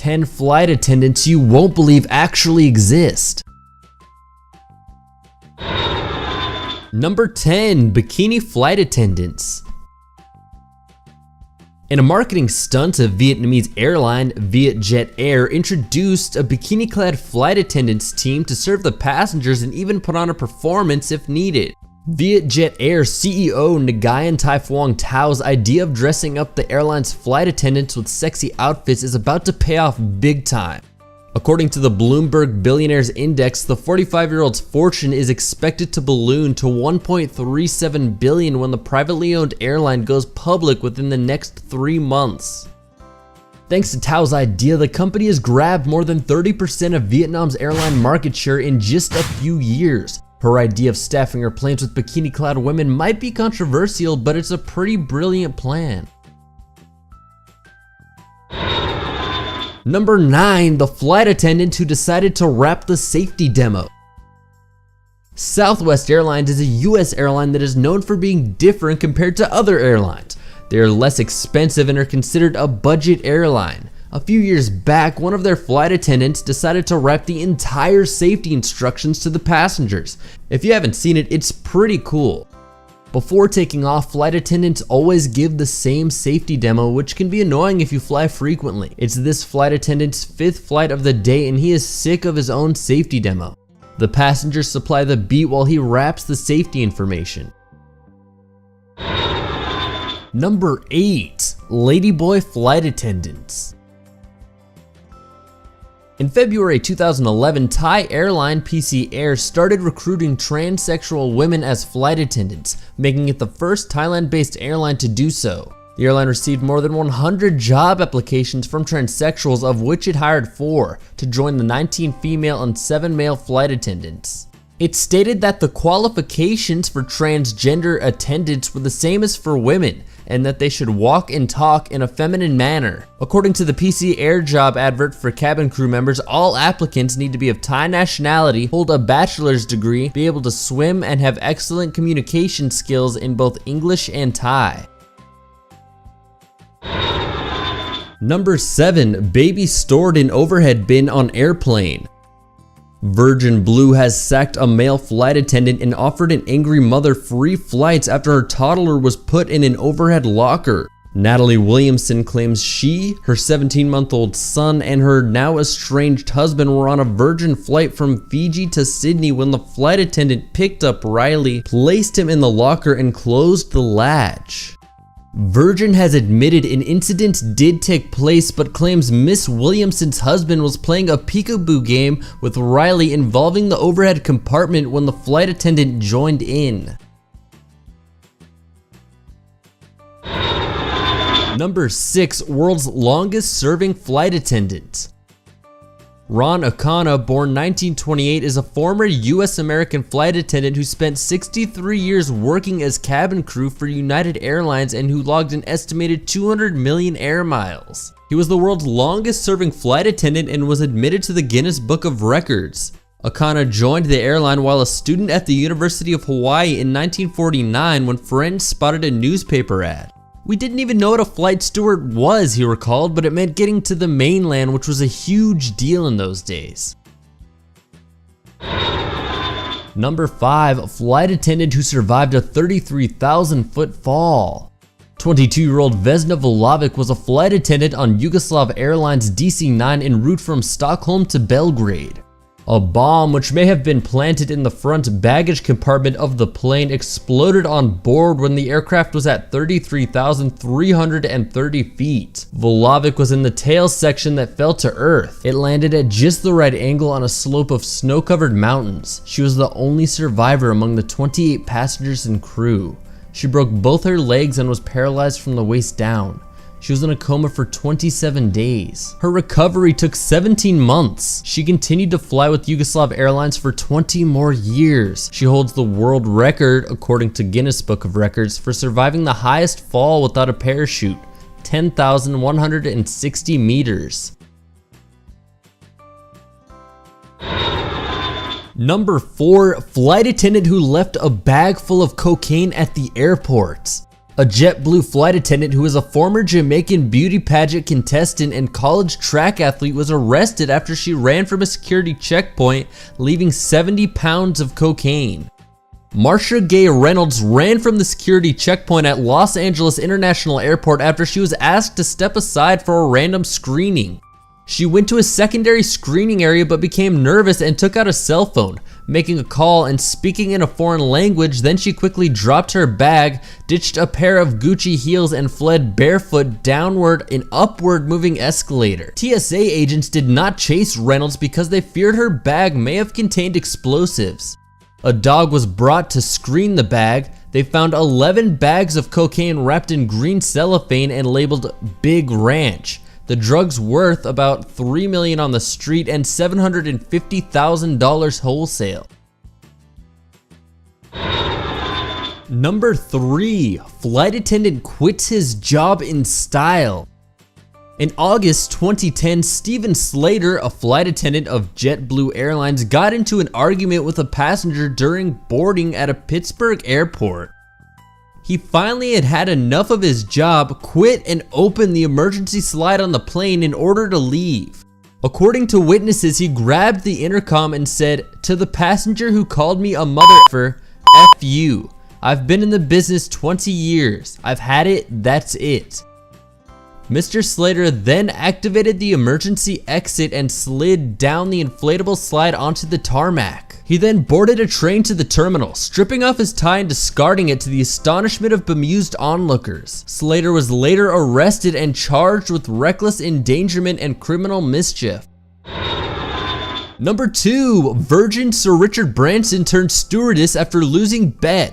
10 flight attendants you won't believe actually exist. Number 10. Bikini flight attendants. In a marketing stunt, a Vietnamese airline, Vietjet Air, introduced a bikini-clad flight attendants team to serve the passengers and even put on a performance if needed. Vietjet Air CEO Nguyen Tai Phuong Tao's idea of dressing up the airline's flight attendants with sexy outfits is about to pay off big time. According to the Bloomberg Billionaires Index, the 45-year-old's fortune is expected to balloon to $1.37 billion when the privately owned airline goes public within the next 3 months. Thanks to Tao's idea, the company has grabbed more than 30% of Vietnam's airline market share in just a few years. Her idea of staffing her planes with bikini-clad women might be controversial, but it's a pretty brilliant plan. Number 9. The flight attendant who decided to rap the safety demo. Southwest Airlines is a US airline that is known for being different compared to other airlines. They are less expensive and are considered a budget airline. A few years back, one of their flight attendants decided to rap the entire safety instructions to the passengers. If you haven't seen it, it's pretty cool. Before taking off, flight attendants always give the same safety demo, which can be annoying if you fly frequently. It's this flight attendant's 5th flight of the day and he is sick of his own safety demo. The passengers supply the beat while he raps the safety information. Number 8. Ladyboy flight attendants. In February 2011, Thai airline PC Air started recruiting transsexual women as flight attendants, making it the first Thailand-based airline to do so. The airline received more than 100 job applications from transsexuals, of which it hired 4 to join the 19 female and 7 male flight attendants. It stated that the qualifications for transgender attendants were the same as for women, and that they should walk and talk in a feminine manner. According to the PC Air job advert for cabin crew members, all applicants need to be of Thai nationality, hold a bachelor's degree, be able to swim, and have excellent communication skills in both English and Thai. Number 7. Baby stored in overhead bin on airplane. Virgin Blue has sacked a male flight attendant and offered an angry mother free flights after her toddler was put in an overhead locker. Natalie Williamson claims she, her 17-month-old son, and her now estranged husband were on a Virgin flight from Fiji to Sydney when the flight attendant picked up Riley, placed him in the locker, and closed the latch. Virgin has admitted an incident did take place, but claims Miss Williamson's husband was playing a peekaboo game with Riley involving the overhead compartment when the flight attendant joined in. Number 6. World's longest serving flight attendant. Ron O'Connor, born 1928, is a former US-American flight attendant who spent 63 years working as cabin crew for United Airlines and who logged an estimated 200 million air miles. He was the world's longest serving flight attendant and was admitted to the Guinness Book of Records. O'Connor joined the airline while a student at the University of Hawaii in 1949 when friends spotted a newspaper ad. "We didn't even know what a flight steward was," he recalled, but it meant getting to the mainland, which was a huge deal in those days. Number 5. Flight attendant who survived a 33,000-foot fall. 22-year-old Vesna Vlahovic was a flight attendant on Yugoslav Airlines DC-9 en route from Stockholm to Belgrade. A bomb, which may have been planted in the front baggage compartment of the plane, exploded on board when the aircraft was at 33,330 feet. Vlahovic was in the tail section that fell to earth. It landed at just the right angle on a slope of snow-covered mountains. She was the only survivor among the 28 passengers and crew. She broke both her legs and was paralyzed from the waist down. She was in a coma for 27 days. Her recovery took 17 months. She continued to fly with Yugoslav Airlines for 20 more years. She holds the world record, according to Guinness Book of Records, for surviving the highest fall without a parachute, 10,160 meters. Number 4. Flight attendant who left a bag full of cocaine at the airport. A JetBlue flight attendant who was a former Jamaican beauty pageant contestant and college track athlete was arrested after she ran from a security checkpoint, leaving 70 pounds of cocaine. Marsha Gay Reynolds ran from the security checkpoint at Los Angeles International Airport after she was asked to step aside for a random screening. She went to a secondary screening area but became nervous and took out a cell phone, making a call and speaking in a foreign language. Then she quickly dropped her bag, ditched a pair of Gucci heels, and fled barefoot downward an upward moving escalator. TSA agents did not chase Reynolds because they feared her bag may have contained explosives. A dog was brought to screen the bag. They found 11 bags of cocaine wrapped in green cellophane and labeled Big Ranch. The drug's worth about $3 million on the street and $750,000 wholesale. Number 3, flight attendant quits his job in style. In August 2010, Steven Slater, a flight attendant of JetBlue Airlines, got into an argument with a passenger during boarding at a Pittsburgh airport. He finally had enough of his job, quit, and opened the emergency slide on the plane in order to leave. According to witnesses, he grabbed the intercom and said, "To the passenger who called me a motherfucker, F you. I've been in the business 20 years. I've had it, that's it." Mr. Slater then activated the emergency exit and slid down the inflatable slide onto the tarmac. He then boarded a train to the terminal, stripping off his tie and discarding it to the astonishment of bemused onlookers. Slater was later arrested and charged with reckless endangerment and criminal mischief. Number 2, Virgin Sir Richard Branson turned stewardess after losing bet.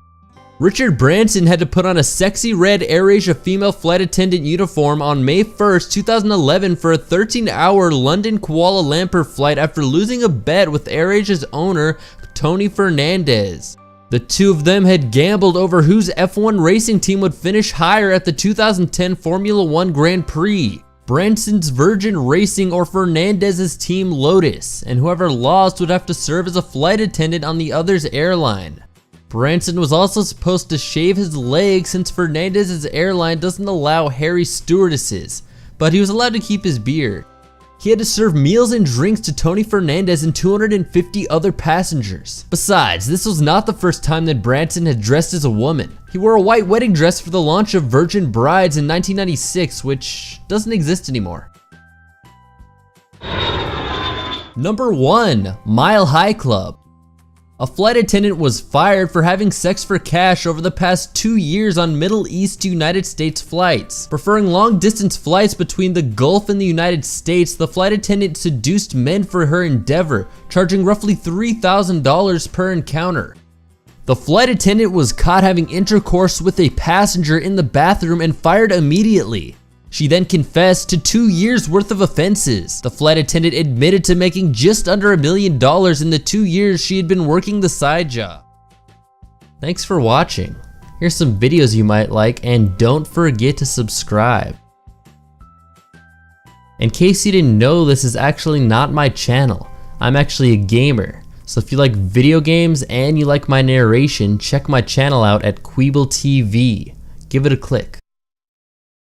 Richard Branson had to put on a sexy red AirAsia female flight attendant uniform on May 1st, 2011 for a 13-hour London Kuala Lumpur flight after losing a bet with AirAsia's owner, Tony Fernandez. The two of them had gambled over whose F1 racing team would finish higher at the 2010 Formula One Grand Prix. Branson's Virgin Racing or Fernandez's team Lotus, and whoever lost would have to serve as a flight attendant on the other's airline. Branson was also supposed to shave his legs since Fernandez's airline doesn't allow hairy stewardesses, but he was allowed to keep his beard. He had to serve meals and drinks to Tony Fernandez and 250 other passengers. Besides, this was not the first time that Branson had dressed as a woman. He wore a white wedding dress for the launch of Virgin Brides in 1996, which doesn't exist anymore. Number 1, Mile High Club. A flight attendant was fired for having sex for cash over the past 2 years on Middle East to United States flights. Preferring long-distance flights between the Gulf and the United States, the flight attendant seduced men for her endeavor, charging roughly $3,000 per encounter. The flight attendant was caught having intercourse with a passenger in the bathroom and fired immediately. She then confessed to 2 years worth of offenses. The flight attendant admitted to making just under $1 million in the 2 years she had been working the side job. Thanks for watching. Here's some videos you might like, and don't forget to subscribe. In case you didn't know, this is actually not my channel. I'm actually a gamer. So if you like video games and you like my narration, check my channel out at Queeble TV. Give it a click.